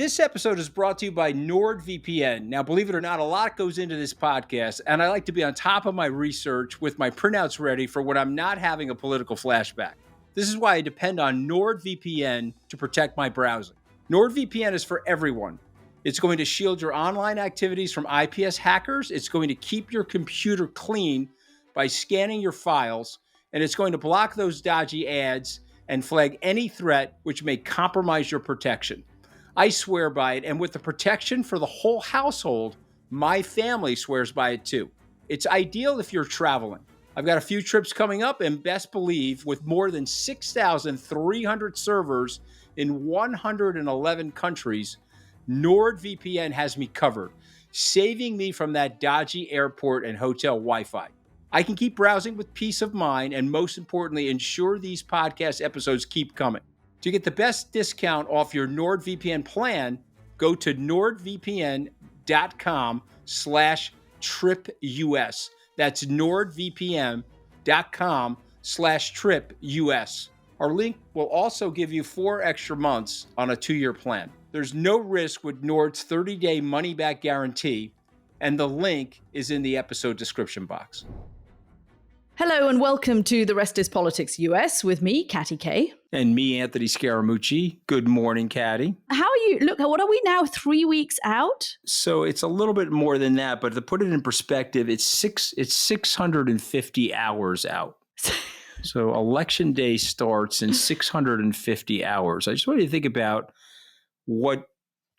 This episode is brought to you by NordVPN. Now, believe it or not, a lot goes into this podcast, and I like to be on top of my research with my printouts ready for when I'm not having a political flashback. This is why I depend on NordVPN to protect my browsing. NordVPN is for everyone. It's going to shield your online activities from IPS hackers. It's going to keep your computer clean by scanning your files, and it's going to block those dodgy ads and flag any threat which may compromise your protection. I swear by it, and with the protection for the whole household, my family swears by it too. It's ideal if you're traveling. I've got a few trips coming up, and best believe, with more than 6,300 servers in 111 countries, NordVPN has me covered, saving me from that dodgy airport and hotel Wi-Fi. I can keep browsing with peace of mind, and most importantly, ensure these podcast episodes keep coming. To get the best discount off your NordVPN plan, go to nordvpn.com/tripus. That's nordvpn.com/tripus. Our link will also give you 4 extra months on a 2-year plan. There's no risk with Nord's 30-day money-back guarantee, and the link is in the episode description box. Hello and welcome to The Rest is Politics US with me, Katty K. And me, Anthony Scaramucci. Good morning, Katty. How are you? Look, what are we now, 3 weeks out? So it's a little bit more than that, but to put it in perspective, it's 650 hours out. So election day starts in 650 hours. I just want you to think about what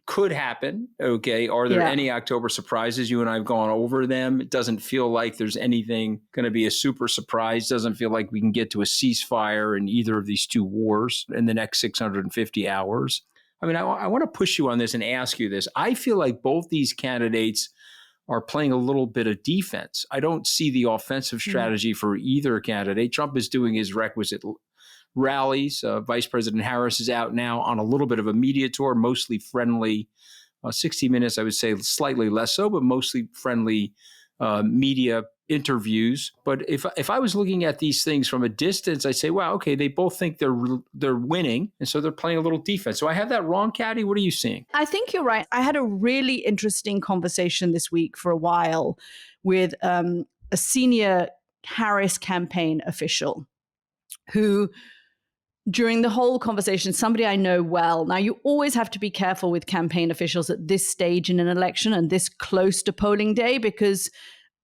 could happen. Okay. Are there any October surprises? You and I have gone over them. It doesn't feel like there's anything going to be a super surprise. Doesn't feel like we can get to a ceasefire in either of these two wars in the next 650 hours. I mean, I want to push you on this and ask you this. I feel like both these candidates are playing a little bit of defense. I don't see the offensive strategy for either candidate. Trump is doing his requisite rallies. Vice President Harris is out now on a little bit of a media tour, mostly friendly, 60 Minutes, I would say slightly less so, but mostly friendly media interviews. But if I was looking at these things from a distance, I'd say, wow, okay, they both think they're winning, and so they're playing a little defense. So I have that wrong, Katty? What are you seeing? I think you're right. I had a really interesting conversation this week for a while with a senior Harris campaign official who, during the whole conversation, somebody I know well. Now, you always have to be careful with campaign officials at this stage in an election and this close to polling day, because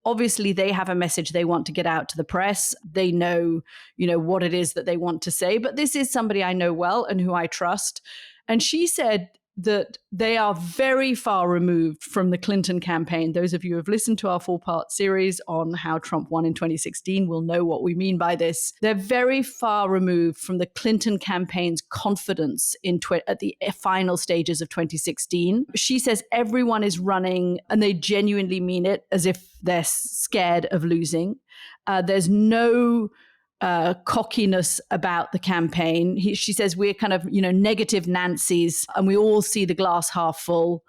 obviously they have a message they want to get out to the press. They know, what it is that they want to say. But this is somebody I know well and who I trust. And she said that they are very far removed from the Clinton campaign. Those of you who have listened to our 4-part series on how Trump won in 2016 will know what we mean by this. They're very far removed from the Clinton campaign's confidence at the final stages of 2016. She says everyone is running, and they genuinely mean it, as if they're scared of losing. There's no cockiness about the campaign. She says we're kind of, negative Nancy's, and we all see the glass half full.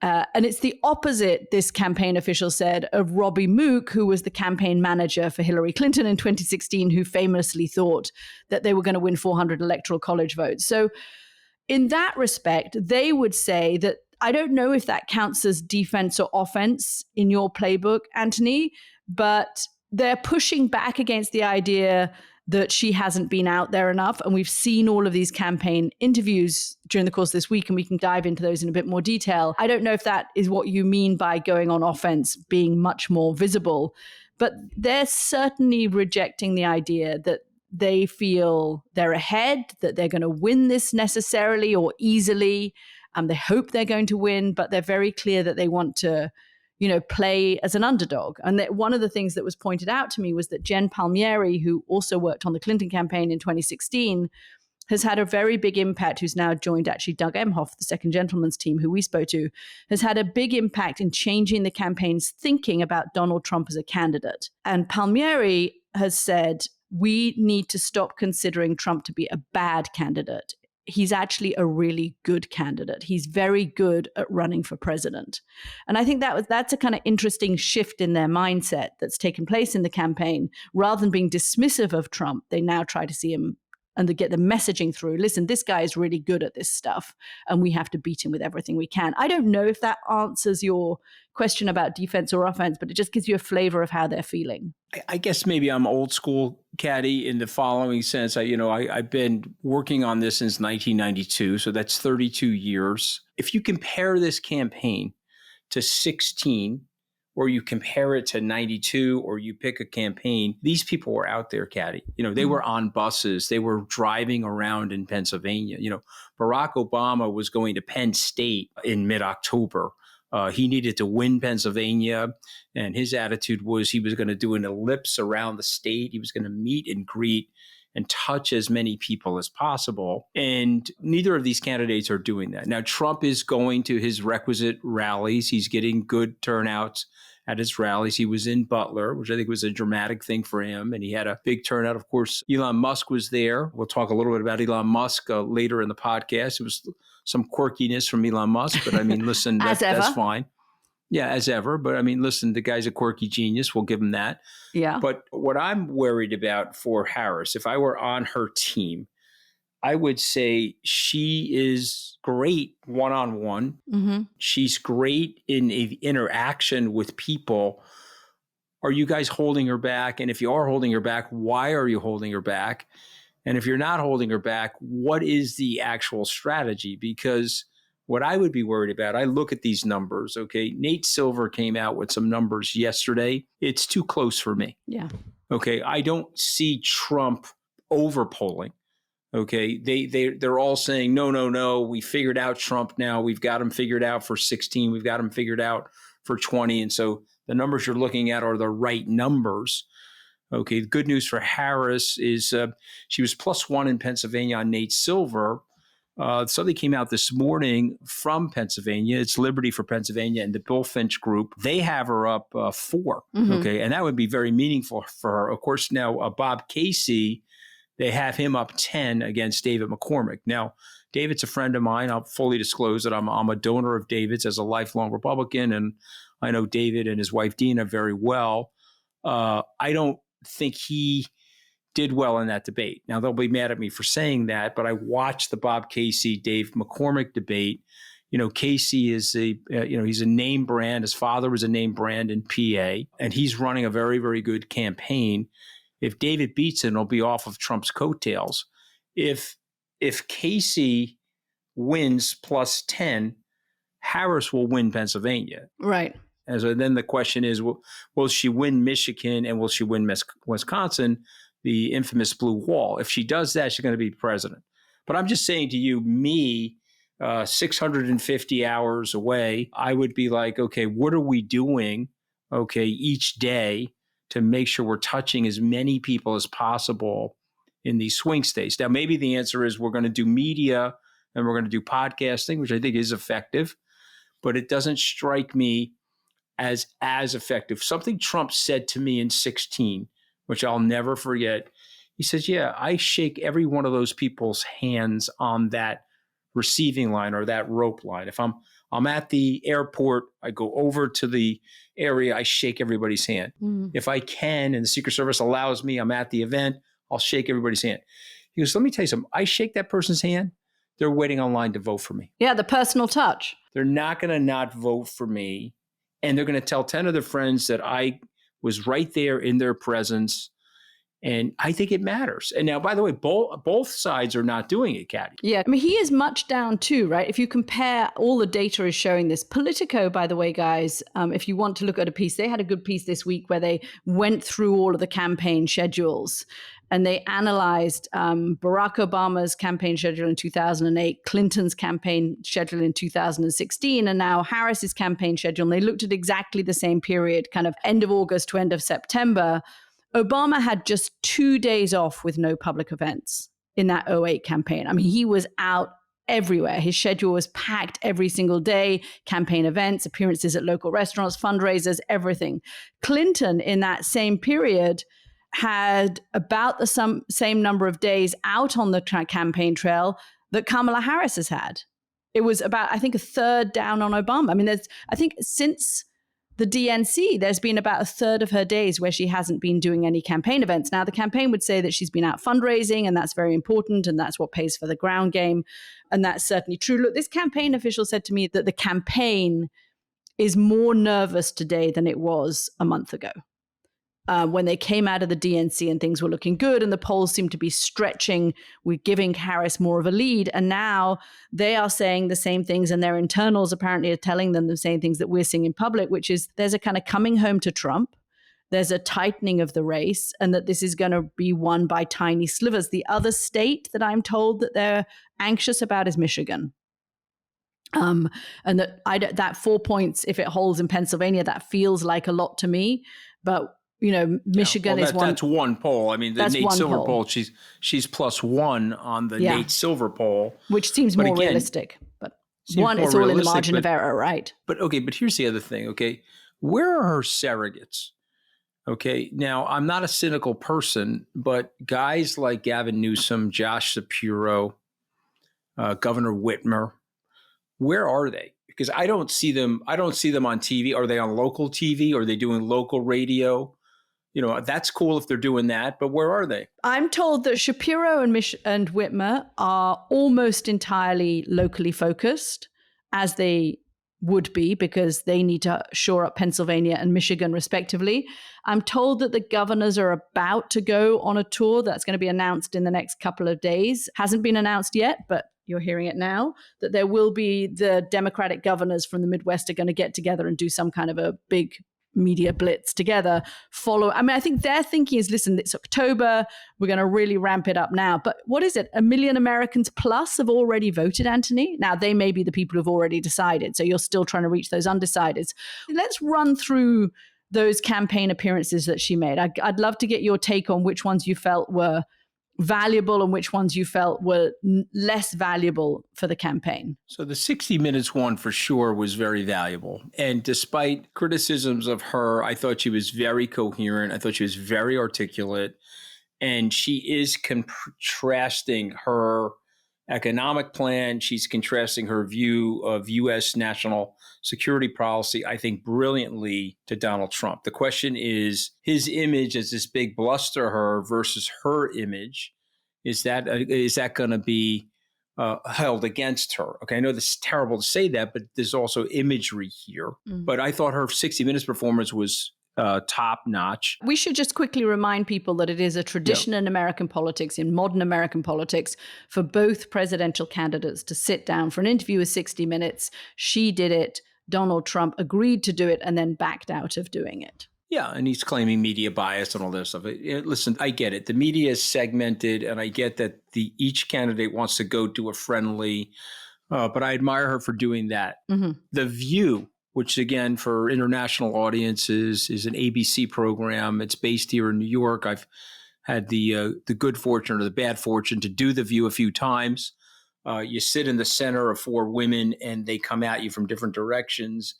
And it's the opposite, this campaign official said, of Robbie Mook, who was the campaign manager for Hillary Clinton in 2016, who famously thought that they were going to win 400 electoral college votes. So in that respect, they would say that, I don't know if that counts as defense or offense in your playbook, Anthony, but they're pushing back against the idea that she hasn't been out there enough. And we've seen all of these campaign interviews during the course of this week, and we can dive into those in a bit more detail. I don't know if that is what you mean by going on offense, being much more visible, but they're certainly rejecting the idea that they feel they're ahead, that they're going to win this necessarily or easily. They hope they're going to win, but they're very clear that they want to play as an underdog. And that one of the things that was pointed out to me was that Jen Palmieri, who also worked on the Clinton campaign in 2016, has had a very big impact, who's now joined actually Doug Emhoff, the second gentleman's team, who we spoke to, has had a big impact in changing the campaign's thinking about Donald Trump as a candidate. And Palmieri has said, we need to stop considering Trump to be a bad candidate. He's actually a really good candidate. He's very good at running for president. And I think that's a kind of interesting shift in their mindset that's taken place in the campaign. Rather than being dismissive of Trump, they now try to see him and to get the messaging through. Listen, this guy is really good at this stuff, and we have to beat him with everything we can. I don't know if that answers your question about defense or offense, but it just gives you a flavor of how they're feeling. I guess maybe I'm old school, Katty, in the following sense. I've been working on this since 1992, so that's 32 years. If you compare this campaign to 16, or you compare it to 92, or you pick a campaign, these people were out there, Katty. They were on buses. They were driving around in Pennsylvania. Barack Obama was going to Penn State in mid-October. He needed to win Pennsylvania, and his attitude was he was going to do an ellipse around the state. He was going to meet and greet and touch as many people as possible. And neither of these candidates are doing that. Now, Trump is going to his requisite rallies. He's getting good turnouts at his rallies. He was in Butler, which I think was a dramatic thing for him. And he had a big turnout. Of course, Elon Musk was there. We'll talk a little bit about Elon Musk later in the podcast. It was some quirkiness from Elon Musk, but I mean, listen, that's fine. Yeah, as ever. But I mean, listen, the guy's a quirky genius. We'll give him that. Yeah. But what I'm worried about for Harris, if I were on her team, I would say she is great one-on-one. Mm-hmm. She's great in interaction with people. Are you guys holding her back? And if you are holding her back, why are you holding her back? And if you're not holding her back, what is the actual strategy? Because what I would be worried about, I look at these numbers, okay? Nate Silver came out with some numbers yesterday. It's too close for me. Yeah. Okay, I don't see Trump overpolling. Okay, they're all saying, no, we figured out Trump now. We've got him figured out for 16. We've got him figured out for 20. And so the numbers you're looking at are the right numbers. Okay, the good news for Harris is she was +1 in Pennsylvania on Nate Silver. Something came out this morning from Pennsylvania. It's Liberty for Pennsylvania and the Bill Finch group. They have her up 4. Mm-hmm. Okay, and that would be very meaningful for her. Of course, now Bob Casey, they have him up 10 against David McCormick. Now, David's a friend of mine. I'll fully disclose that I'm a donor of David's as a lifelong Republican, and I know David and his wife Dina very well. I don't think he did well in that debate. Now, they'll be mad at me for saying that, but I watched the Bob Casey, Dave McCormick debate. Casey is he's a name brand. His father was a name brand in PA, and he's running a very, very good campaign. If David beats him, it'll be off of Trump's coattails. If Casey wins +10, Harris will win Pennsylvania. Right. And so then the question is, will she win Michigan and will she win Wisconsin, the infamous blue wall? If she does that, she's going to be president. But I'm just saying to you, 650 hours away, I would be like, okay, what are we doing, okay, each day to make sure we're touching as many people as possible in these swing states? Now, maybe the answer is we're going to do media and we're going to do podcasting, which I think is effective, but it doesn't strike me as effective. Something Trump said to me in 2016, which I'll never forget. He says, yeah, I shake every one of those people's hands on that receiving line or that rope line. If I'm at the airport, I go over to the area, I shake everybody's hand. Mm-hmm. If I can, and the Secret Service allows me, I'm at the event, I'll shake everybody's hand. He goes, let me tell you something. I shake that person's hand, they're waiting online to vote for me. Yeah, the personal touch. They're not going to not vote for me. And they're going to tell 10 of their friends that I was right there in their presence. And I think it matters. And now, by the way, both sides are not doing it, Katty. Yeah. I mean, he is much down too, right? If you compare, all the data is showing this. Politico, by the way, guys, if you want to look at a piece, they had a good piece this week where they went through all of the campaign schedules and they analyzed Barack Obama's campaign schedule in 2008, Clinton's campaign schedule in 2016, and now Harris's campaign schedule. And they looked at exactly the same period, kind of end of August to end of September. Obama had just 2 days off with no public events in that 2008 campaign. I mean, he was out everywhere. His schedule was packed every single day, campaign events, appearances at local restaurants, fundraisers, everything. Clinton, in that same period, had about the same number of days out on the campaign trail that Kamala Harris has had. It was about, I think, a third down on Obama. I mean, I think since the DNC, there's been about a third of her days where she hasn't been doing any campaign events. Now, the campaign would say that she's been out fundraising, and that's very important, and that's what pays for the ground game. And that's certainly true. Look, this campaign official said to me that the campaign is more nervous today than it was a month ago. When they came out of the DNC and things were looking good and the polls seemed to be stretching, we're giving Harris more of a lead. And now they are saying the same things, and their internals apparently are telling them the same things that we're seeing in public, which is there's a kind of coming home to Trump. There's a tightening of the race, and that this is going to be won by tiny slivers. The other state that I'm told that they're anxious about is Michigan. And that 4 points, if it holds in Pennsylvania, that feels like a lot to me. But Michigan is one. That's one poll. I mean, the Nate Silver poll, she's +1 on the Nate Silver poll, which seems more realistic. But one, it's all in the margin of error, right? But here's the other thing. Okay, where are her surrogates? Okay, now I'm not a cynical person, but guys like Gavin Newsom, Josh Shapiro, Governor Whitmer, where are they? Because I don't see them. I don't see them on TV. Are they on local TV? Are they doing local radio? That's cool if they're doing that, but where are they? I'm told that Shapiro and Whitmer are almost entirely locally focused, as they would be, because they need to shore up Pennsylvania and Michigan respectively. I'm told that the governors are about to go on a tour that's going to be announced in the next couple of days. Hasn't been announced yet, but you're hearing it now, that there will be the Democratic governors from the Midwest are going to get together and do some kind of a big media blitz together. I think their thinking is, listen, it's October, we're going to really ramp it up now. But what is it? 1 million Americans plus have already voted, Anthony. Now, they may be the people who've already decided. So you're still trying to reach those undecideds. Let's run through those campaign appearances that she made. I'd love to get your take on which ones you felt were valuable and which ones you felt were less valuable for the campaign. So the 60 Minutes one for sure was very valuable. And despite criticisms of her, I thought she was very coherent. I thought she was very articulate. And she is contrasting her economic plan. She's contrasting her view of U.S. national security policy, I think, brilliantly to Donald Trump. The question is his image as this big bluster her versus her image. Is that going to be held against her? Okay, I know this is terrible to say that, but there's also imagery here. But I thought her 60 Minutes performance was top notch. We should just quickly remind people that it is a tradition in American politics, in modern American politics, for both presidential candidates to sit down for an interview with 60 Minutes. She did it. Donald Trump agreed to do it and then backed out of doing it. Yeah, and he's claiming media bias and all this stuff. Listen, I get it. The media is segmented, and I get that each candidate wants to go to a friendly, but I admire her for doing that. Mm-hmm. The View, which again for international audiences is an ABC program. It's based here in New York. I've had the good fortune or the bad fortune to do The View a few times. You sit in the center of 4 women, and they come at you from different directions.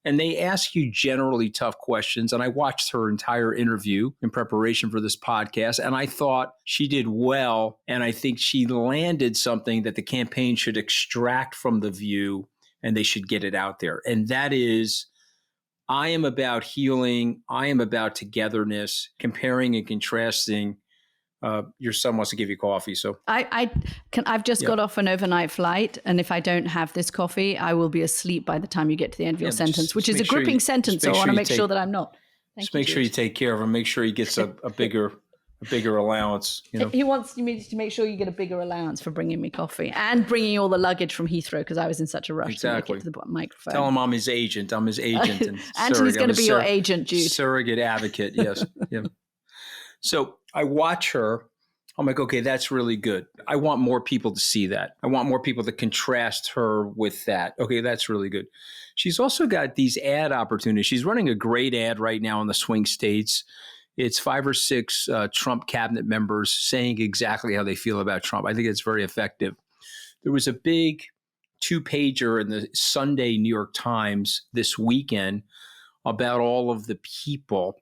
And they ask you generally tough questions. And I watched her entire interview in preparation for this podcast, and I thought she did well. And I think she landed something that the campaign should extract from The View, and they should get it out there. And that is, I am about healing. I am about togetherness, comparing and contrasting. Your son wants to give you coffee, so I've just got off an overnight flight, and if I don't have this coffee, I will be asleep by the time you get to the end of your sentence, which is a gripping sentence. So I want to make sure that I'm not. Make sure you take care of him. Make sure he gets a bigger allowance. He wants me to make sure you get a bigger allowance for bringing me coffee and bringing all the luggage from Heathrow because I was in such a rush to make it to the microphone. Tell him I'm his agent. And Anthony's going to be your agent, Jude. Surrogate advocate. Yes. Yeah. So I watch her. I'm like, okay, that's really good. I want more people to see that. I want more people to contrast her with that. Okay, that's really good. She's also got these ad opportunities. She's running a great ad right now in the swing states. It's 5 or 6 Trump cabinet members saying exactly how they feel about Trump. I think it's very effective. There was a big 2-pager in the Sunday New York Times this weekend about all of the people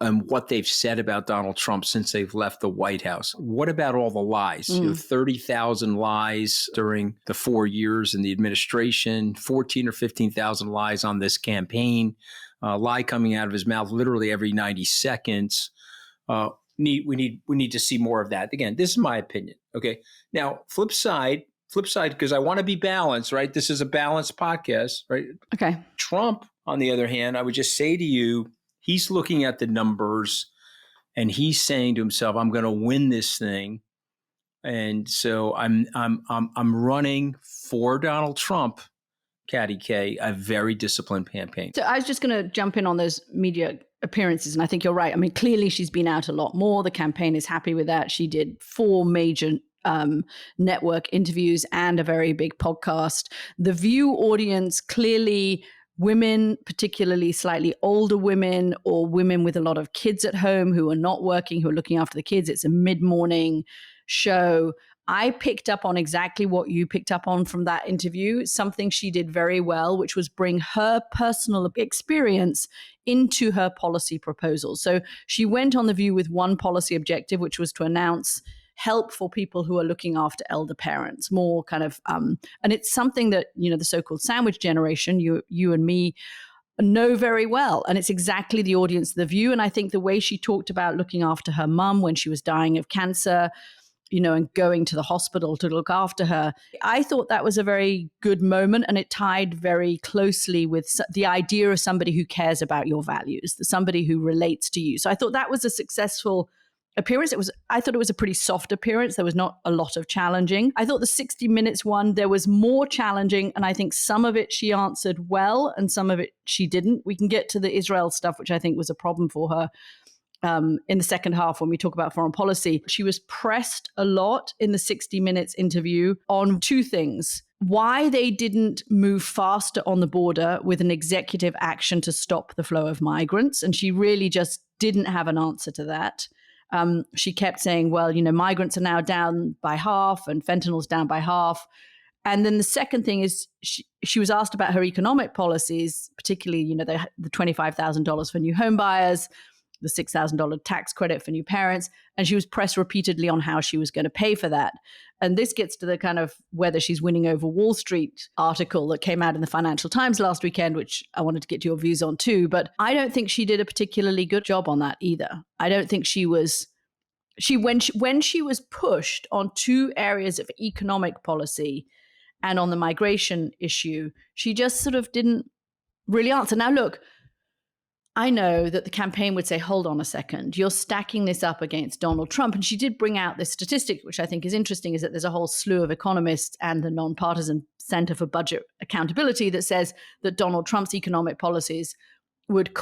and what they've said about Donald Trump since they've left the White House. What about all the lies? 30,000 lies during the 4 years in the administration, 14 or 15,000 lies on this campaign, lie coming out of his mouth literally every 90 seconds. We need to see more of that. Again, this is my opinion. Okay. Now, flip side, because I want to be balanced, right? This is a balanced podcast, right? Okay. Trump, on the other hand, I would just say to you, he's looking at the numbers and he's saying to himself, I'm going to win this thing. And so I'm running for Donald Trump, Katty K, a very disciplined campaign. So I was just going to jump in on those media appearances. And I think you're right. I mean, clearly she's been out a lot more. The campaign is happy with that. She did 4 major network interviews and a very big podcast. The View audience, clearly women, particularly slightly older women or women with a lot of kids at home who are not working, who are looking after the kids. It's a mid-morning show. I picked up on exactly what you picked up on from that interview, something she did very well, which was bring her personal experience into her policy proposals. So she went on The View with one policy objective, which was to announce help for people who are looking after elder parents, more kind of, and it's something that, the so-called sandwich generation, you and me, know very well. And it's exactly the audience of The View. And I think the way she talked about looking after her mum when she was dying of cancer, and going to the hospital to look after her, I thought that was a very good moment. And it tied very closely with the idea of somebody who cares about your values, somebody who relates to you. So I thought that was a successful appearance. I thought it was a pretty soft appearance. There was not a lot of challenging. I thought the 60 Minutes one, there was more challenging. And I think some of it she answered well and some of it she didn't. We can get to the Israel stuff, which I think was a problem for her in the second half when we talk about foreign policy. She was pressed a lot in the 60 Minutes interview on 2 things. Why they didn't move faster on the border with an executive action to stop the flow of migrants. And she really just didn't have an answer to that. She kept saying, well, migrants are now down by half and fentanyl's down by half. And then the second thing is she was asked about her economic policies, particularly, the $25,000 for new home buyers, the $6,000 tax credit for new parents. And she was pressed repeatedly on how she was going to pay for that. And this gets to the kind of whether she's winning over Wall Street article that came out in the Financial Times last weekend, which I wanted to get your views on too. But I don't think she did a particularly good job on that either. I don't think when she was pushed on 2 areas of economic policy and on the migration issue, she just sort of didn't really answer. Now, look, I know that the campaign would say, hold on a second, you're stacking this up against Donald Trump. And she did bring out this statistic, which I think is interesting, is that there's a whole slew of economists and the nonpartisan Center for Budget Accountability that says that Donald Trump's economic policies would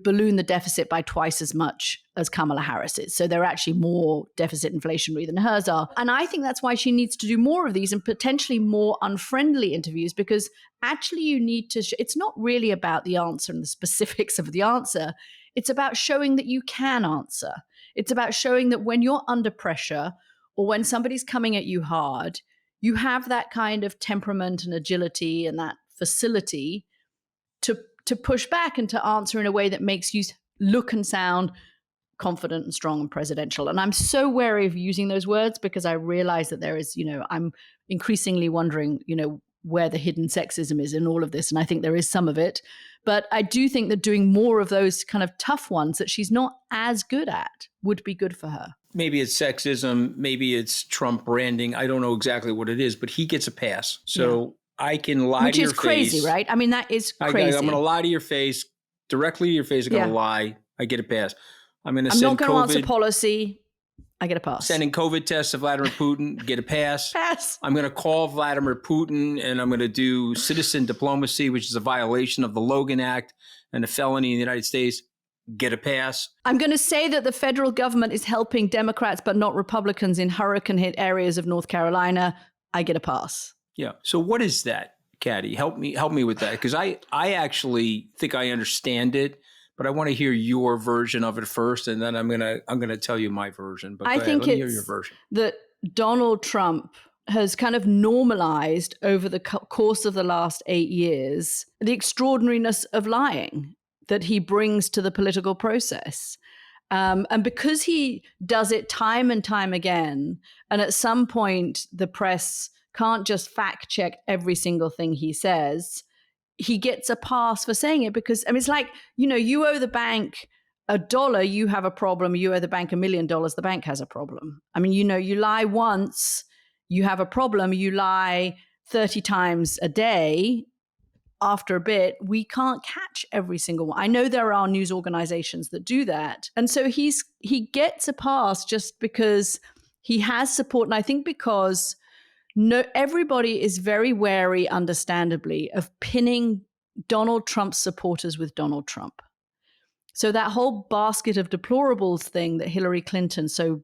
balloon the deficit by twice as much as Kamala Harris's. So they're actually more deficit inflationary than hers are. And I think that's why she needs to do more of these and potentially more unfriendly interviews, because actually you need to, it's not really about the answer and the specifics of the answer. It's about showing that you can answer. It's about showing that when you're under pressure or when somebody's coming at you hard, you have that kind of temperament and agility and that facility to push back and to answer in a way that makes you look and sound confident and strong and presidential. And I'm so wary of using those words because I realize that there is, I'm increasingly wondering, where the hidden sexism is in all of this. And I think there is some of it. But I do think that doing more of those kind of tough ones that she's not as good at would be good for her. Maybe it's sexism. Maybe it's Trump branding. I don't know exactly what it is, but he gets a pass. So yeah. I can lie to your face. Which is crazy, right? I mean, that is crazy. I'm going to lie to your face, directly to your face. I'm going to lie. I get a pass. I'm not going to answer policy. I get a pass. Sending COVID tests to Vladimir Putin, get a pass. Pass. I'm going to call Vladimir Putin and I'm going to do citizen diplomacy, which is a violation of the Logan Act and a felony in the United States. Get a pass. I'm going to say that the federal government is helping Democrats but not Republicans in hurricane-hit areas of North Carolina. I get a pass. Yeah. So what is that, Katty? Help me with that, because I actually think I understand it, but I want to hear your version of it first, and then I'm gonna tell you my version. But I think let me hear your version. That Donald Trump has kind of normalized over the course of the last 8 years the extraordinariness of lying. that he brings to the political process. And because he does it time and time again, and at some point the press can't just fact check every single thing he says, he gets a pass for saying it because, I mean, it's like, you owe the bank $1, you have a problem. You owe the bank $1 million, the bank has a problem. I mean, you lie once, you have a problem. You lie 30 times a day. After a bit, we can't catch every single one. I know there are news organizations that do that. And so he gets a pass just because he has support. And I think because everybody is very wary, understandably, of pinning Donald Trump's supporters with Donald Trump. So that whole basket of deplorables thing that Hillary Clinton so,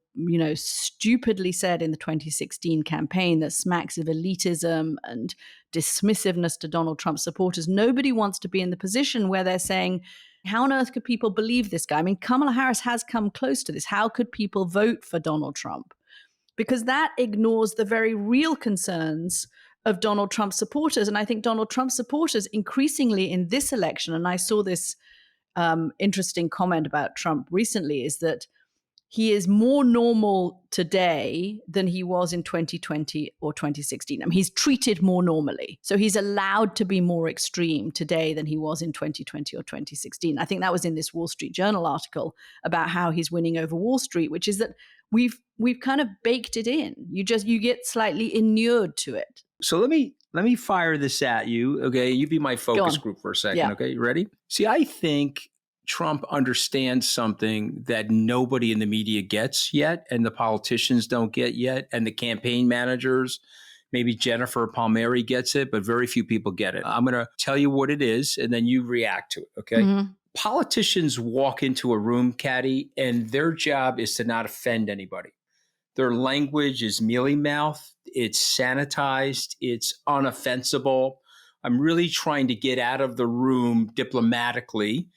stupidly said in the 2016 campaign that smacks of elitism and dismissiveness to Donald Trump supporters, nobody wants to be in the position where they're saying, how on earth could people believe this guy? I mean, Kamala Harris has come close to this. How could people vote for Donald Trump? Because that ignores the very real concerns of Donald Trump supporters. And I think Donald Trump supporters increasingly in this election, and I saw this interesting comment about Trump recently, is that he is more normal today than he was in 2020 or 2016. I mean, he's treated more normally. So he's allowed to be more extreme today than he was in 2020 or 2016. I think that was in this Wall Street Journal article about how he's winning over Wall Street, which is that we've kind of baked it in. You get slightly inured to it. So let me fire this at you, okay? You be my focus group for a second, okay? You ready? See, I think Trump understands something that nobody in the media gets yet, and the politicians don't get yet, and the campaign managers, maybe Jennifer Palmieri gets it, but very few people get it. I'm going to tell you what it is, and then you react to it, okay? Mm-hmm. Politicians walk into a room, Katty, and their job is to not offend anybody. Their language is mealy-mouthed, it's sanitized, it's unoffensible. I'm really trying to get out of the room diplomatically,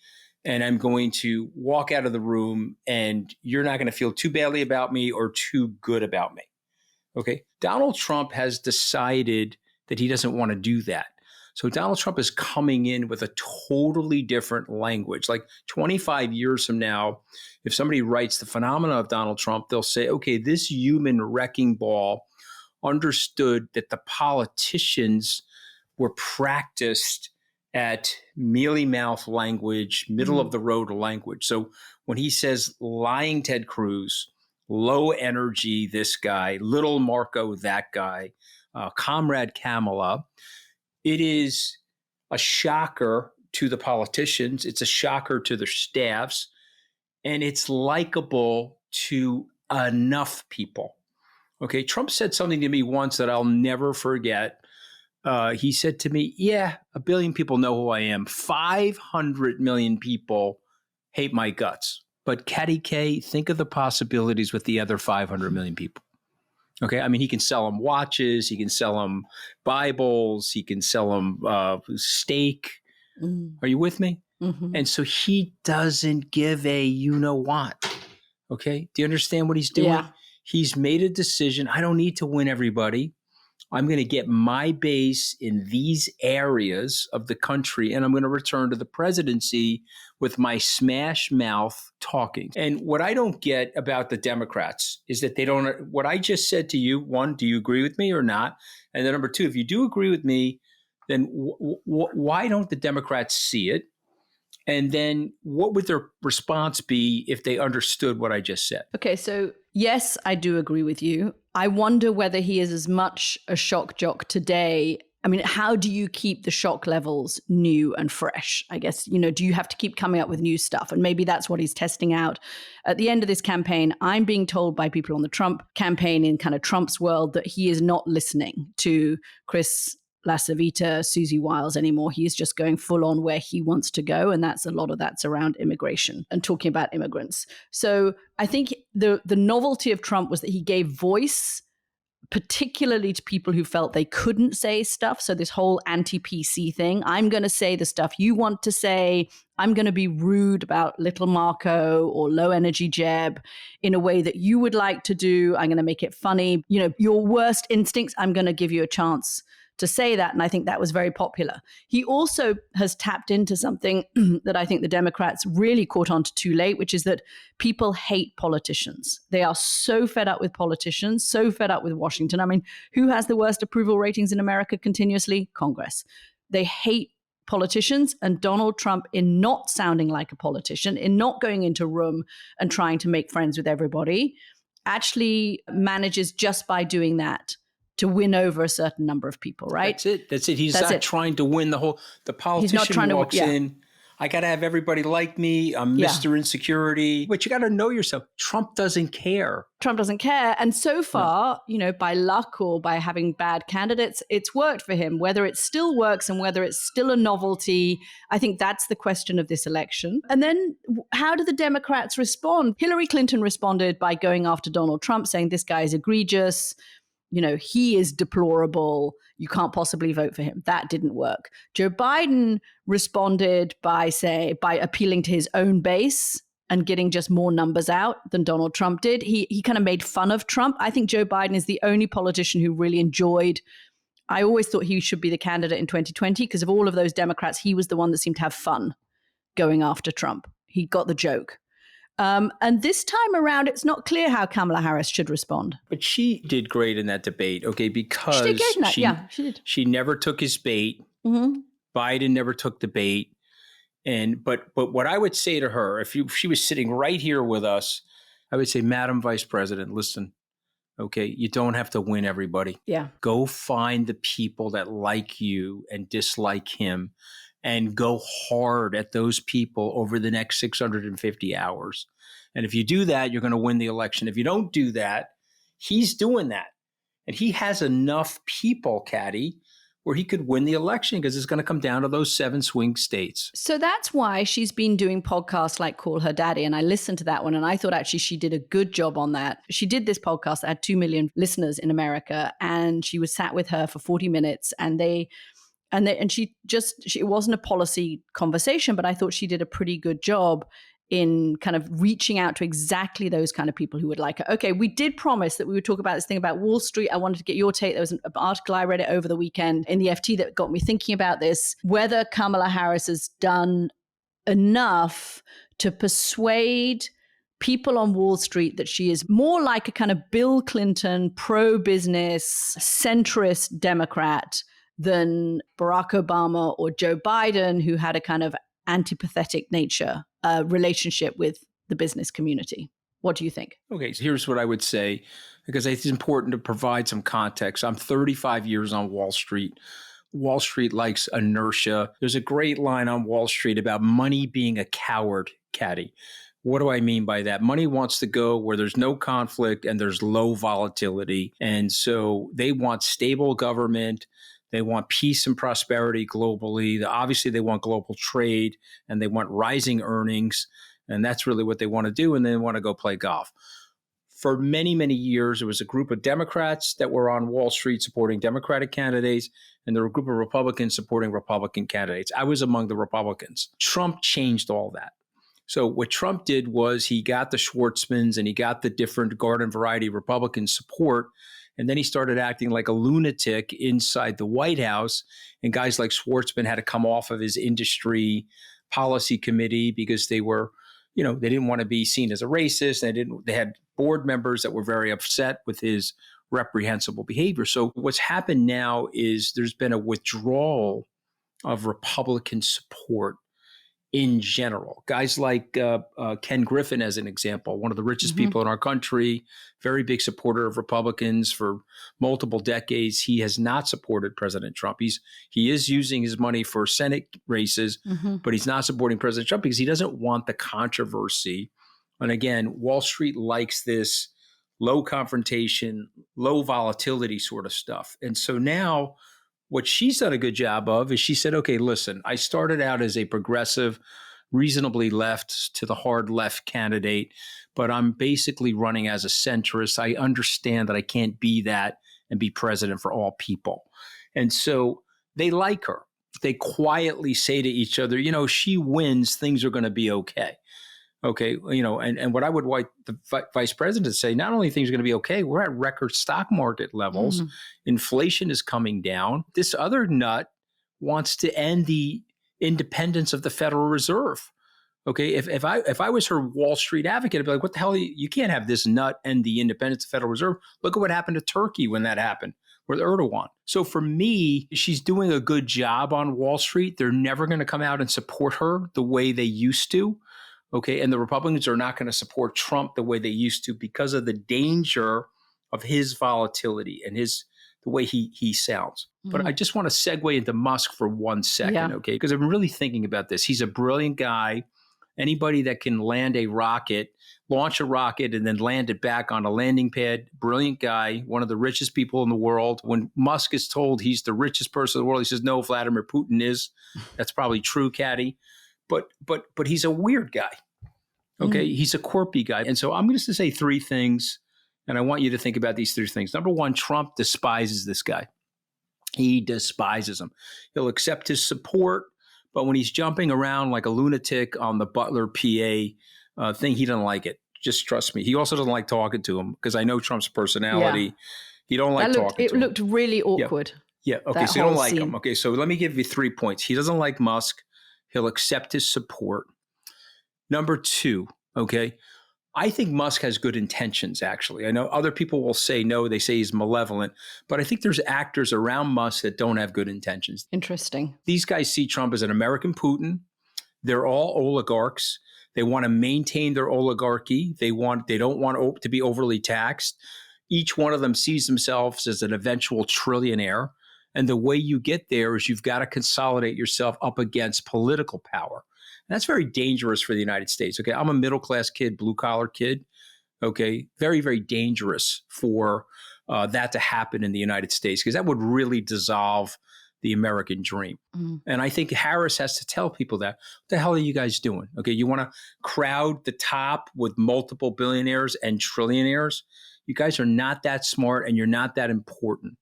and I'm going to walk out of the room, and you're not going to feel too badly about me or too good about me. Okay? Donald Trump has decided that he doesn't want to do that. So Donald Trump is coming in with a totally different language. Like 25 years from now, if somebody writes the phenomena of Donald Trump, they'll say, okay, this human wrecking ball understood that the politicians were practiced at mealy-mouth language, middle-of-the-road language. So when he says lying Ted Cruz, low energy this guy, little Marco that guy, comrade Kamala, it is a shocker to the politicians. It's a shocker to their staffs. And it's likable to enough people. Okay, Trump said something to me once that I'll never forget. He said to me, yeah, 1 billion people know who I am. 500 million people hate my guts. But Katty K, think of the possibilities with the other 500 million people. Okay, I mean, he can sell them watches, he can sell them Bibles, he can sell them steak. Are you with me? Mm-hmm. And so he doesn't give a you-know-what. Okay, do you understand what he's doing? Yeah. He's made a decision. I don't need to win everybody. I'm going to get my base in these areas of the country, and I'm going to return to the presidency with my smash mouth talking. And what I don't get about the Democrats is that they don't, what I just said to you, one, do you agree with me or not? And then number two, if you do agree with me, then why don't the Democrats see it? And then what would their response be if they understood what I just said? Okay, so yes, I do agree with you. I wonder whether he is as much a shock jock today. I mean, how do you keep the shock levels new and fresh? I guess, do you have to keep coming up with new stuff? And maybe that's what he's testing out. At the end of this campaign, I'm being told by people on the Trump campaign in kind of Trump's world that he is not listening to Chris LaCivita, Susie Wiles anymore. He's just going full on where he wants to go. And a lot of that's around immigration and talking about immigrants. So I think the novelty of Trump was that he gave voice particularly to people who felt they couldn't say stuff. So this whole anti-PC thing, I'm going to say the stuff you want to say. I'm going to be rude about little Marco or low energy Jeb in a way that you would like to do. I'm going to make it funny. Your worst instincts, I'm going to give you a chance to say that. And I think that was very popular. He also has tapped into something that I think the Democrats really caught on to too late, which is that people hate politicians. They are so fed up with politicians, so fed up with Washington. I mean, who has the worst approval ratings in America continuously? Congress. They hate politicians, and Donald Trump, in not sounding like a politician, in not going into a room and trying to make friends with everybody, actually manages just by doing that to win over a certain number of people, right? That's it. He's not trying to win the politician walks in, I got to have everybody like me. I'm Mr. Insecurity. But you got to know yourself. Trump doesn't care. Trump doesn't care. And so far, by luck or by having bad candidates, it's worked for him. Whether it still works and whether it's still a novelty, I think that's the question of this election. And then how do the Democrats respond? Hillary Clinton responded by going after Donald Trump, saying this guy is egregious. He is deplorable. You can't possibly vote for him. That didn't work. Joe Biden responded by appealing to his own base and getting just more numbers out than Donald Trump did. He kind of made fun of Trump. I think Joe Biden is the only politician who really enjoyed. I always thought he should be the candidate in 2020 because of all of those Democrats, he was the one that seemed to have fun going after Trump. He got the joke. And this time around, it's not clear how Kamala Harris should respond. But she did great in that debate, okay, because she did great in that. She did. She never took his bait. Mm-hmm. Biden never took the bait. But what I would say to her, if she was sitting right here with us, I would say, Madam Vice President, listen, okay, you don't have to win everybody. Yeah. Go find the people that like you and dislike him, and go hard at those people over the next 650 hours. And if you do that, you're going to win the election. If you don't do that, he's doing that. And he has enough people, Katty, where he could win the election because it's going to come down to those 7 swing states. So that's why she's been doing podcasts like Call Her Daddy. And I listened to that one and I thought actually she did a good job on that. She did this podcast that had 2 million listeners in America, and she was sat with her for 40 minutes and she it wasn't a policy conversation, but I thought she did a pretty good job in kind of reaching out to exactly those kind of people who would like her. Okay, we did promise that we would talk about this thing about Wall Street. I wanted to get your take. There was an article, I read it over the weekend in the FT that got me thinking about this, whether Kamala Harris has done enough to persuade people on Wall Street that she is more like a kind of Bill Clinton, pro-business, centrist Democrat than Barack Obama or Joe Biden, who had a kind of antipathetic nature relationship with the business community. What do you think? Okay, so here's what I would say, because I think it's important to provide some context. I'm 35 years on Wall Street. Wall Street likes inertia. There's a great line on Wall Street about money being a coward, Katty. What do I mean by that? Money wants to go where there's no conflict and there's low volatility. And so they want stable government. They want peace and prosperity globally. Obviously, they want global trade and they want rising earnings. And that's really what they want to do. And they want to go play golf. For many, many years, there was a group of Democrats that were on Wall Street supporting Democratic candidates, and there were a group of Republicans supporting Republican candidates. I was among the Republicans. Trump changed all that. So what Trump did was he got the Schwartzmans and he got the different garden variety Republican support. And then he started acting like a lunatic inside the White House. And guys like Schwartzman had to come off of his industry policy committee because they were, they didn't want to be seen as a racist. They had board members that were very upset with his reprehensible behavior. So what's happened now is there's been a withdrawal of Republican support in general. Guys like Ken Griffin, as an example, one of the richest people in our country, very big supporter of Republicans for multiple decades. He has not supported President Trump. He is using his money for Senate races, but he's not supporting President Trump because he doesn't want the controversy. And again, Wall Street likes this low confrontation, low volatility sort of stuff. And so now what she's done a good job of is she said, okay, listen, I started out as a progressive, reasonably left to the hard left candidate, but I'm basically running as a centrist. I understand that I can't be that and be president for all people. And so they like her. They quietly say to each other, she wins, things are going to be okay. Okay, and what I would want the vice president to say, not only things are going to be okay, we're at record stock market levels. Inflation is coming down. This other nut wants to end the independence of the Federal Reserve. Okay, if I was her Wall Street advocate, I'd be like, what the hell? You can't have this nut and the independence of the Federal Reserve. Look at what happened to Turkey when that happened with Erdogan. So for me, she's doing a good job on Wall Street. They're never going to come out and support her the way they used to. Okay, and the Republicans are not going to support Trump the way they used to because of the danger of his volatility and the way he sounds. But I just want to segue into Musk for 1 second, okay? Because I've been really thinking about this. He's a brilliant guy. Anybody that can launch a rocket, and then land it back on a landing pad, brilliant guy, one of the richest people in the world. When Musk is told he's the richest person in the world, he says, no, Vladimir Putin is. That's probably true, Katty. But he's a weird guy. Okay, he's a quirky guy. And so I'm going to say 3 things, and I want you to think about these 3 things. Number 1, Trump despises this guy. He despises him. He'll accept his support, but when he's jumping around like a lunatic on the Butler PA thing, he doesn't like it. Just trust me. He also doesn't like talking to him because I know Trump's personality. Yeah. He don't like talking to him. It looked really awkward. Yeah. Okay, so you don't like him. Okay, so let me give you 3 points. He doesn't like Musk. He'll accept his support. Number 2, okay, I think Musk has good intentions, actually. I know other people will say no, they say he's malevolent, but I think there's actors around Musk that don't have good intentions. Interesting. These guys see Trump as an American Putin. They're all oligarchs. They want to maintain their oligarchy. They don't want to be overly taxed. Each one of them sees themselves as an eventual trillionaire. And the way you get there is you've got to consolidate yourself up against political power. And that's very dangerous for the United States. Okay, I'm a middle-class kid, blue-collar kid. Okay, very, very dangerous for that to happen in the United States because that would really dissolve the American dream. And I think Harris has to tell people that. What the hell are you guys doing? Okay, you want to crowd the top with multiple billionaires and trillionaires? You guys are not that smart and you're not that important.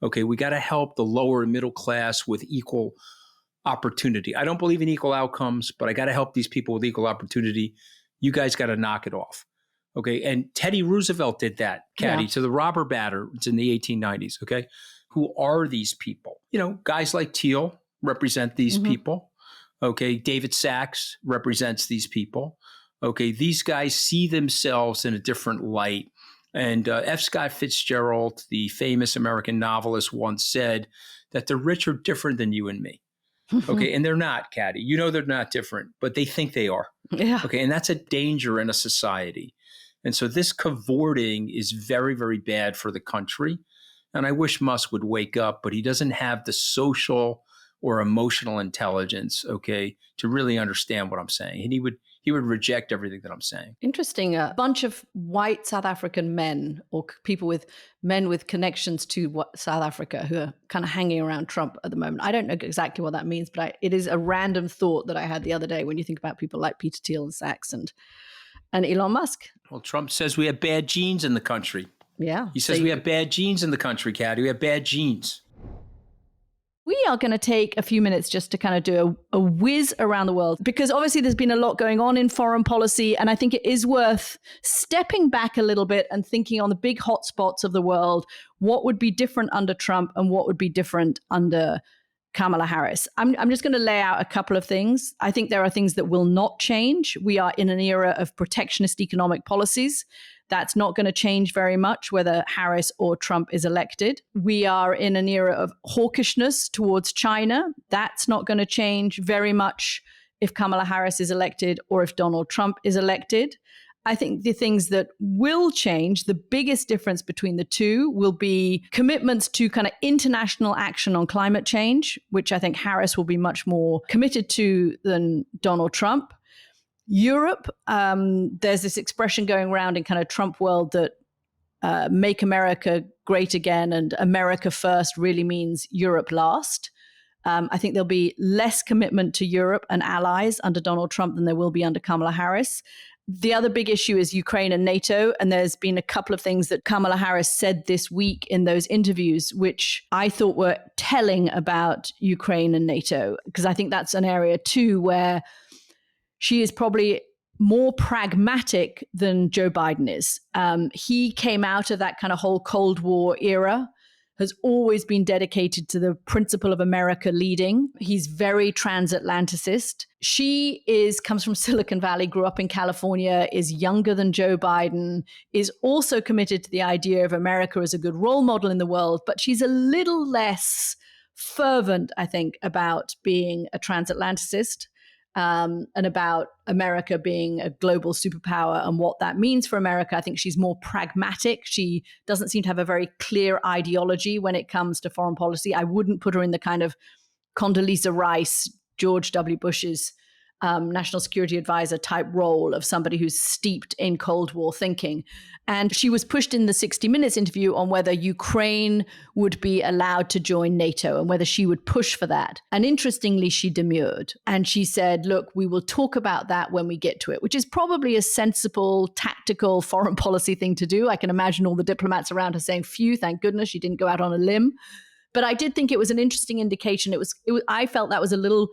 Okay, we got to help the lower and middle class with equal opportunity. I don't believe in equal outcomes, but I got to help these people with equal opportunity. You guys got to knock it off. Okay. And Teddy Roosevelt did that, Katty, to the robber barons in the 1890s. Okay. Who are these people? Guys like Thiel represent these people. Okay. David Sachs represents these people. Okay. These guys see themselves in a different light. And F. Scott Fitzgerald, the famous American novelist, once said that the rich are different than you and me. Okay. And they're not, Katty. They're not different, but they think they are. Yeah. Okay. And that's a danger in a society. And so this cavorting is very, very bad for the country. And I wish Musk would wake up, but he doesn't have the social or emotional intelligence, okay, to really understand what I'm saying. And he would reject everything that I'm saying. Interesting. A bunch of white South African men or men with connections to South Africa who are kind of hanging around Trump at the moment. I don't know exactly what that means, but it is a random thought that I had the other day when you think about people like Peter Thiel and Sachs and Elon Musk. Well, Trump says we have bad genes in the country. Yeah. He says we have bad genes in the country, Katty. We have bad genes. We are going to take a few minutes just to kind of do a whiz around the world, because obviously there's been a lot going on in foreign policy. And I think it is worth stepping back a little bit and thinking on the big hotspots of the world. What would be different under Trump and what would be different under Kamala Harris? I'm just going to lay out a couple of things. I think there are things that will not change. We are in an era of protectionist economic policies. That's not going to change very much whether Harris or Trump is elected. We are in an era of hawkishness towards China. That's not going to change very much if Kamala Harris is elected or if Donald Trump is elected. I think the things that will change, the biggest difference between the two will be commitments to kind of international action on climate change, which I think Harris will be much more committed to than Donald Trump. Europe, there's this expression going around in kind of Trump world that make America great again and America first really means Europe last. I think there'll be less commitment to Europe and allies under Donald Trump than there will be under Kamala Harris. The other big issue is Ukraine and NATO. And there's been a couple of things that Kamala Harris said this week in those interviews, which I thought were telling about Ukraine and NATO, because I think that's an area too where she is probably more pragmatic than Joe Biden is. He came out of that kind of whole Cold War era, has always been dedicated to the principle of America leading. He's very transatlanticist. She comes from Silicon Valley, grew up in California, is younger than Joe Biden, is also committed to the idea of America as a good role model in the world, but she's a little less fervent, I think, about being a transatlanticist. And about America being a global superpower and what that means for America. I think she's more pragmatic. She doesn't seem to have a very clear ideology when it comes to foreign policy. I wouldn't put her in the kind of Condoleezza Rice, George W. Bush's national security advisor type role of somebody who's steeped in Cold War thinking. And she was pushed in the 60 Minutes interview on whether Ukraine would be allowed to join NATO and whether she would push for that. And interestingly, she demurred. And she said, look, we will talk about that when we get to it, which is probably a sensible, tactical foreign policy thing to do. I can imagine all the diplomats around her saying, phew, thank goodness she didn't go out on a limb. But I did think it was an interesting indication. I felt that was a little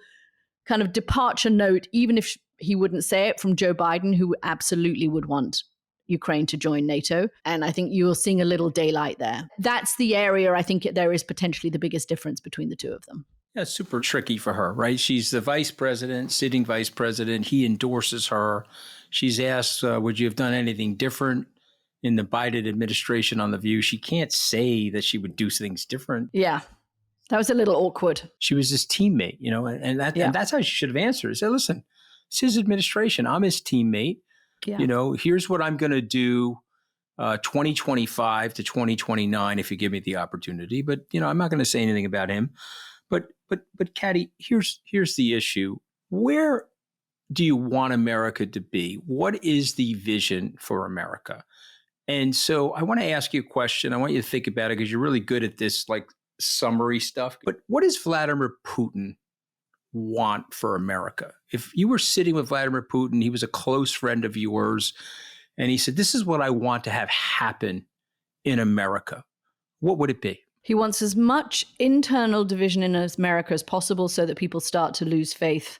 kind of departure note, even if he wouldn't say it, from Joe Biden, who absolutely would want Ukraine to join NATO. And I think you're seeing a little daylight there. That's the area I think there is potentially the biggest difference between the two of them. Yeah, it's super tricky for her, right? She's the vice president, sitting vice president. He endorses her. She's asked, would you have done anything different in the Biden administration on The View? She can't say that she would do things different. Yeah. That was a little awkward. She was his teammate, and that's how she should have answered. Say, listen, it's his administration. I'm his teammate. Yeah. Here's what I'm going to do 2025 to 2029 if you give me the opportunity. But, I'm not going to say anything about him. But Katty, here's the issue. Where do you want America to be? What is the vision for America? And so I want to ask you a question. I want you to think about it because you're really good at this, summary stuff. But what does Vladimir Putin want for America? If you were sitting with Vladimir Putin, he was a close friend of yours, and he said, this is what I want to have happen in America, what would it be? He wants as much internal division in America as possible so that people start to lose faith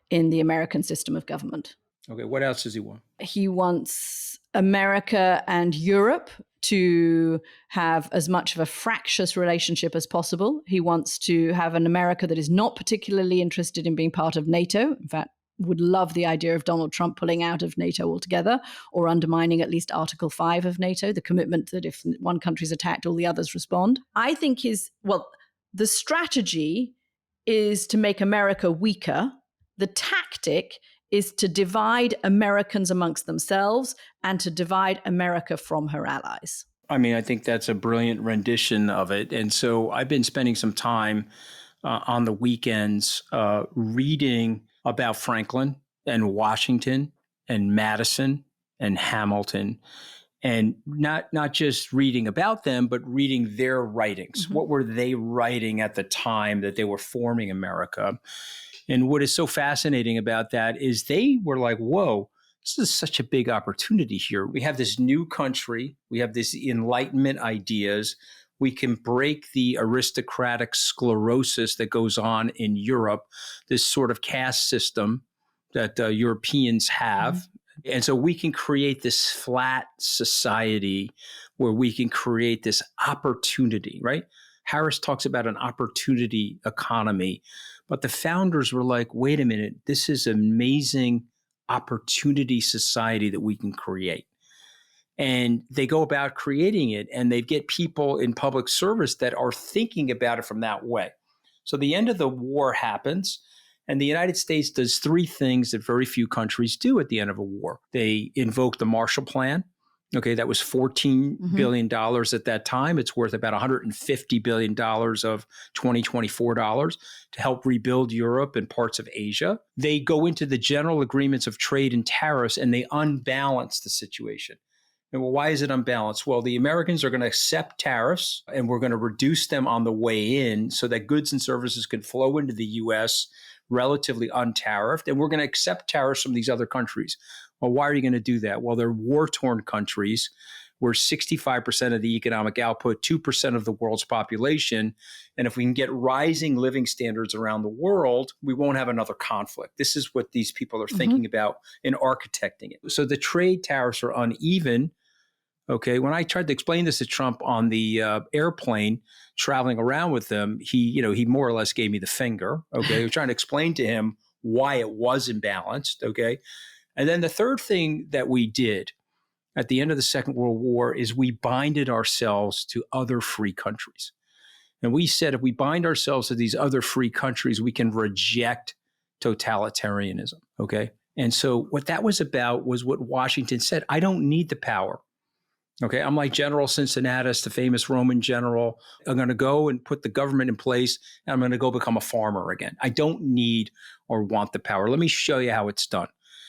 in the American system of government. Okay, what else does he want? He wants America and Europe to have as much of a fractious relationship as possible. He wants to have an America that is not particularly interested in being part of NATO. In fact, would love the idea of Donald Trump pulling out of NATO altogether or undermining at least Article 5 of NATO, the commitment that if one country is attacked, all the others respond. I think the strategy is to make America weaker. The tactic is to divide Americans amongst themselves and to divide America from her allies. I mean, I think that's a brilliant rendition of it. And so I've been spending some time on the weekends reading about Franklin and Washington and Madison and Hamilton, and not just reading about them, but reading their writings. Mm-hmm. What were they writing at the time that they were forming America? And what is so fascinating about that is they were like, whoa, this is such a big opportunity here. We have this new country. We have these Enlightenment ideas. We can break the aristocratic sclerosis that goes on in Europe, this sort of caste system that Europeans have. Mm-hmm. And so we can create this flat society where we can create this opportunity, right? Harris talks about an opportunity economy. But the founders were like, wait a minute, this is an amazing opportunity society that we can create. And they go about creating it, and they get people in public service that are thinking about it from that way. So the end of the war happens, and the United States does three things that very few countries do at the end of a war. They invoke the Marshall Plan. Okay, that was $14 billion at that time. It's worth about $150 billion of 2024 dollars to help rebuild Europe and parts of Asia. They go into the general agreements of trade and tariffs, and they unbalance the situation. And well, why is it unbalanced? Well, the Americans are going to accept tariffs, and we're going to reduce them on the way in so that goods and services can flow into the U.S. relatively untariffed, and we're going to accept tariffs from these other countries. Well, why are you going to do that? Well, they're war-torn countries We're 65% of the economic output, 2% of the world's population. And if we can get rising living standards around the world, we won't have another conflict. This is what these people are thinking about in architecting it. So the trade tariffs are uneven. Okay, when I tried to explain this to Trump on the airplane traveling around with them, he more or less gave me the finger. Okay, I was trying to explain to him why it was imbalanced. Okay, and then the third thing that we did at the end of the Second World War is we binded ourselves to other free countries. And we said if we bind ourselves to these other free countries, we can reject totalitarianism. Okay. And so what that was about was what Washington said. I don't need the power. Okay. I'm like General Cincinnatus, the famous Roman general. I'm going to go and put the government in place, and I'm going to go become a farmer again. I don't need or want the power. Let me show you how it's done.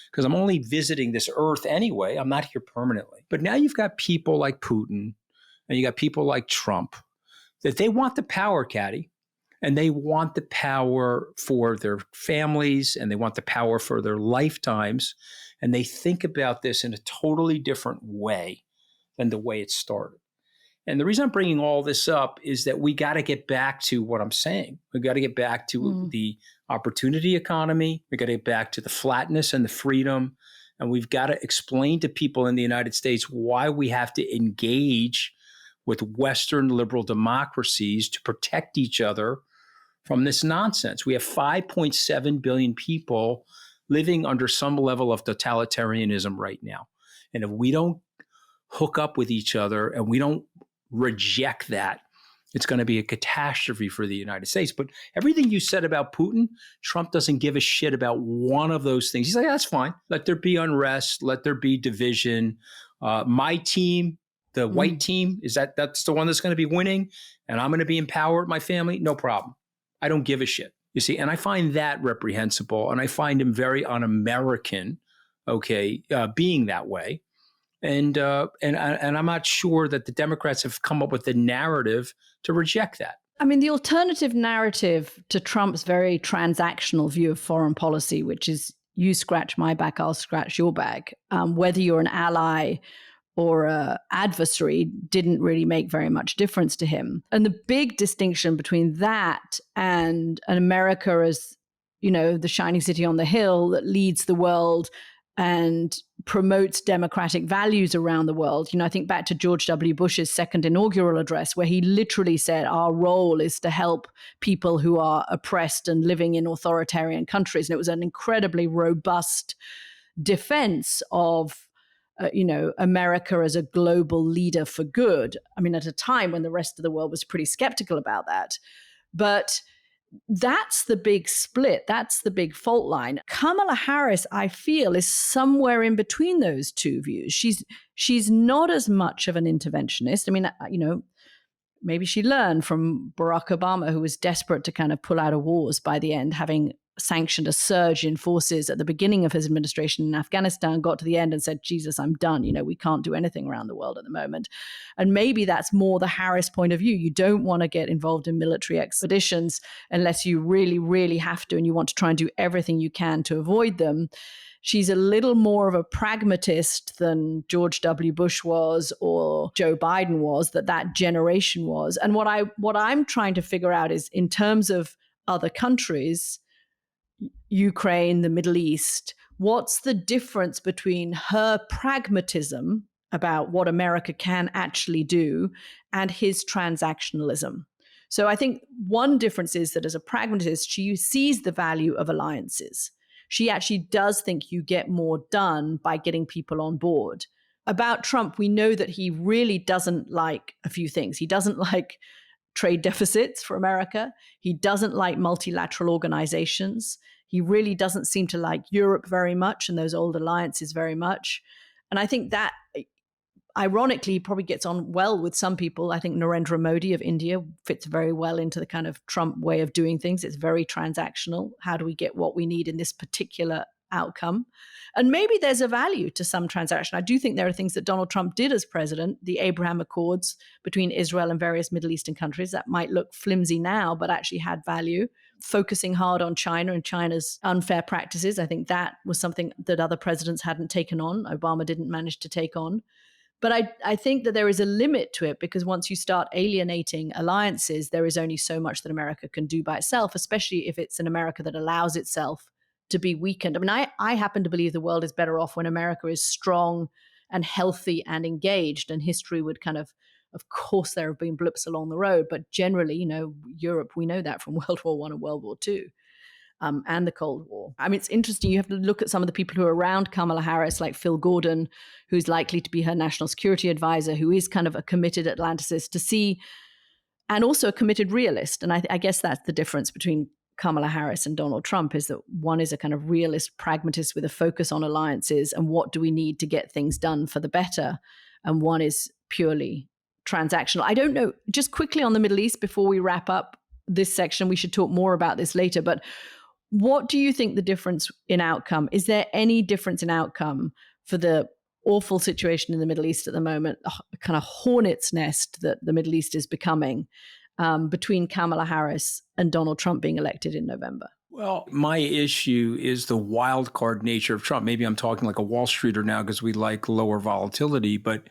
Because I'm only visiting this earth anyway. I'm not here permanently. But now you've got people like Putin and you got people like Trump that they want the power, Katty, and they want the power for their families and they want the power for their lifetimes. And they think about this in a totally different way than the way it started. And the reason I'm bringing all this up is that we got to get back to what I'm saying. We got to get back to the opportunity economy. We got to get back to the flatness and the freedom. And we've got to explain to people in the United States why we have to engage with Western liberal democracies to protect each other from this nonsense. We have 5.7 billion people living under some level of totalitarianism right now. And if we don't hook up with each other and we don't reject that, it's going to be a catastrophe for the United States. But everything you said about Putin, Trump doesn't give a shit about one of those things. He's like, that's fine. Let there be unrest. Let there be division. My team, the white team, that's the one that's going to be winning, and I'm going to be in power with my family. No problem. I don't give a shit. You see, and I find that reprehensible, and I find him very un-American. Okay, being that way. And I'm not sure that the Democrats have come up with the narrative to reject that. I mean, the alternative narrative to Trump's very transactional view of foreign policy, which is you scratch my back, I'll scratch your back, whether you're an ally or an adversary, didn't really make very much difference to him. And the big distinction between that and an America as, the shining city on the hill that leads the world and promotes democratic values around the world. I think back to George W. Bush's second inaugural address, where he literally said, our role is to help people who are oppressed and living in authoritarian countries. And it was an incredibly robust defense of, America as a global leader for good. I mean, at a time when the rest of the world was pretty skeptical about that. But that's the big split. That's the big fault line. Kamala Harris, I feel, is somewhere in between those two views. She's not as much of an interventionist. I mean, maybe she learned from Barack Obama, who was desperate to kind of pull out of wars by the end, having sanctioned a surge in forces at the beginning of his administration in Afghanistan, got to the end and said, Jesus, I'm done. We can't do anything around the world at the moment. And maybe that's more the Harris point of view. You don't want to get involved in military expeditions unless you really, really have to, and you want to try and do everything you can to avoid them. She's a little more of a pragmatist than George W. Bush was or Joe Biden was, that generation was. And what I'm trying to figure out is, in terms of other countries, Ukraine, the Middle East, what's the difference between her pragmatism about what America can actually do and his transactionalism? So I think one difference is that as a pragmatist, she sees the value of alliances. She actually does think you get more done by getting people on board. About Trump, we know that he really doesn't like a few things. He doesn't like trade deficits for America. He doesn't like multilateral organizations. He really doesn't seem to like Europe very much and those old alliances very much. And I think that, ironically, he probably gets on well with some people. I think Narendra Modi of India fits very well into the kind of Trump way of doing things. It's very transactional. How do we get what we need in this particular outcome? And maybe there's a value to some transaction. I do think there are things that Donald Trump did as president, the Abraham Accords between Israel and various Middle Eastern countries that might look flimsy now, but actually had value. Focusing hard on China and China's unfair practices. I think that was something that other presidents hadn't taken on. Obama didn't manage to take on. But I think that there is a limit to it, because once you start alienating alliances, there is only so much that America can do by itself, especially if it's an America that allows itself to be weakened. I mean, I happen to believe the world is better off when America is strong and healthy and engaged, and history would kind of course, there have been blips along the road, but generally, Europe, we know that from World War I and World War II. And the Cold War. I mean, it's interesting. You have to look at some of the people who are around Kamala Harris, like Phil Gordon, who's likely to be her national security advisor, who is kind of a committed Atlanticist, to see, and also a committed realist. And I guess that's the difference between Kamala Harris and Donald Trump, is that one is a kind of realist pragmatist with a focus on alliances and what do we need to get things done for the better. And one is purely transactional. I don't know, just quickly on the Middle East before we wrap up this section, we should talk more about this later, but what do you think the difference in outcome? Is there any difference in outcome for the awful situation in the Middle East at the moment, a kind of hornet's nest that the Middle East is becoming, between Kamala Harris and Donald Trump being elected in November? Well, my issue is the wild card nature of Trump. Maybe I'm talking like a Wall Streeter now because we like lower volatility, but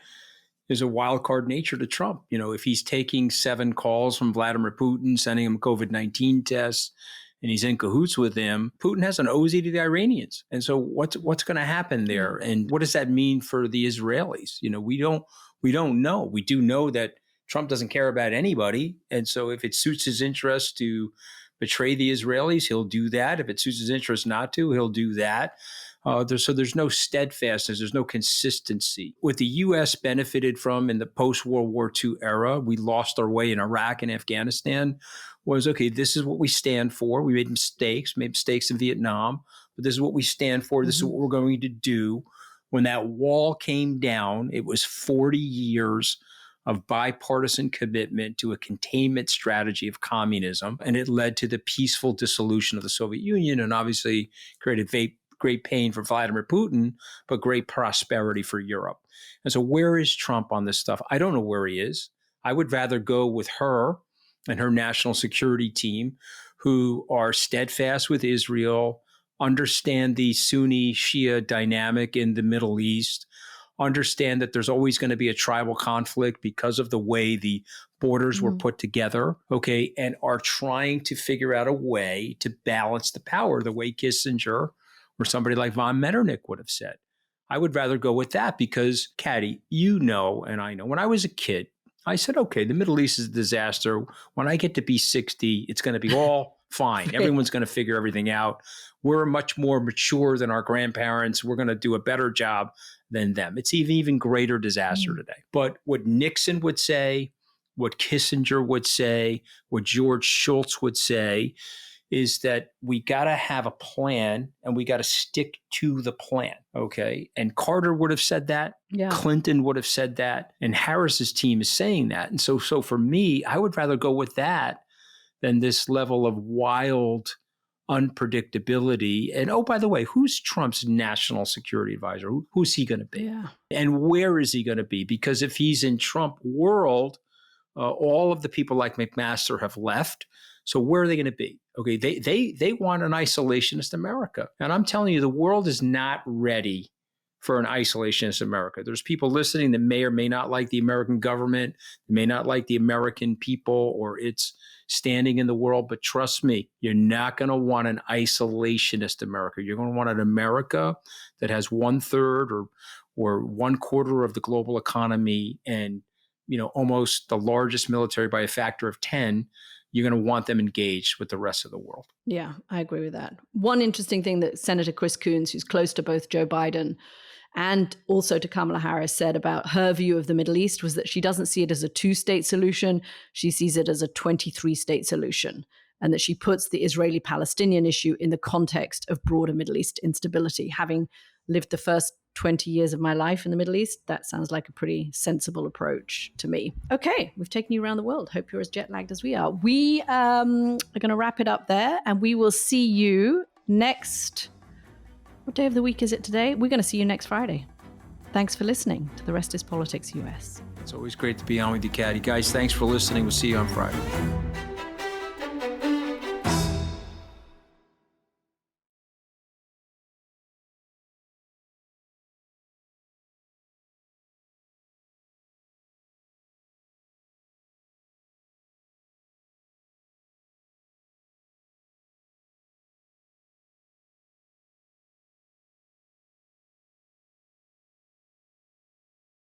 there's a wild card nature to Trump. If he's taking 7 calls from Vladimir Putin, sending him COVID-19 tests, and he's in cahoots with him, Putin has an OZ to the Iranians. And so what's going to happen there? And what does that mean for the Israelis? We don't know. We do know that Trump doesn't care about anybody. And so if it suits his interest to betray the Israelis, he'll do that. If it suits his interest not to, he'll do that. So there's no steadfastness. There's no consistency. What the U.S. benefited from in the post-World War II era, we lost our way in Iraq and Afghanistan, was, okay, this is what we stand for. We made mistakes in Vietnam, but this is what we stand for. This is what we're going to do. When that wall came down, it was 40 years of bipartisan commitment to a containment strategy of communism, and it led to the peaceful dissolution of the Soviet Union and obviously created great pain for Vladimir Putin, but great prosperity for Europe. And so where is Trump on this stuff? I don't know where he is. I would rather go with her and her national security team, who are steadfast with Israel, understand the Sunni Shia dynamic in the Middle East, understand that there's always going to be a tribal conflict because of the way the borders were put together, okay, and are trying to figure out a way to balance the power the way Kissinger or somebody like von Metternich would have said. I would rather go with that because, Katty, and I know, when I was a kid, I said, okay, the Middle East is a disaster. When I get to be 60, it's going to be all fine. Everyone's going to figure everything out. We're much more mature than our grandparents. We're going to do a better job than them. It's an even greater disaster today. But what Nixon would say, what Kissinger would say, what George Shultz would say, is that we got to have a plan and we got to stick to the plan, okay? And Carter would have said that. Yeah. Clinton would have said that. And Harris's team is saying that. And so for me, I would rather go with that than this level of wild unpredictability. And oh, by the way, who's Trump's national security advisor? Who's he going to be? Yeah. And where is he going to be? Because if he's in Trump world, all of the people like McMaster have left. So where are they going to be? Okay, they want an isolationist America. And I'm telling you, the world is not ready for an isolationist America. There's people listening that may or may not like the American government, may not like the American people or its standing in the world. But trust me, you're not going to want an isolationist America. You're going to want an America that has 1/3 or 1/4 of the global economy and, almost the largest military by a factor of 10. You're going to want them engaged with the rest of the world. Yeah, I agree with that. One interesting thing that Senator Chris Coons, who's close to both Joe Biden and also to Kamala Harris, said about her view of the Middle East was that she doesn't see it as a 2-state solution. She sees it as a 23-state solution, and that she puts the Israeli-Palestinian issue in the context of broader Middle East instability. Having lived the first 20 years of my life in the Middle East, that sounds like a pretty sensible approach to me. Okay, we've taken you around the world. Hope you're as jet lagged as we are. We are going to wrap it up there, and we will see you next. What day of the week is it today? We're going to see you next Friday. Thanks for listening to The Rest is Politics US. It's always great to be on with you, Katty. Guys, thanks for listening. We'll see you on Friday.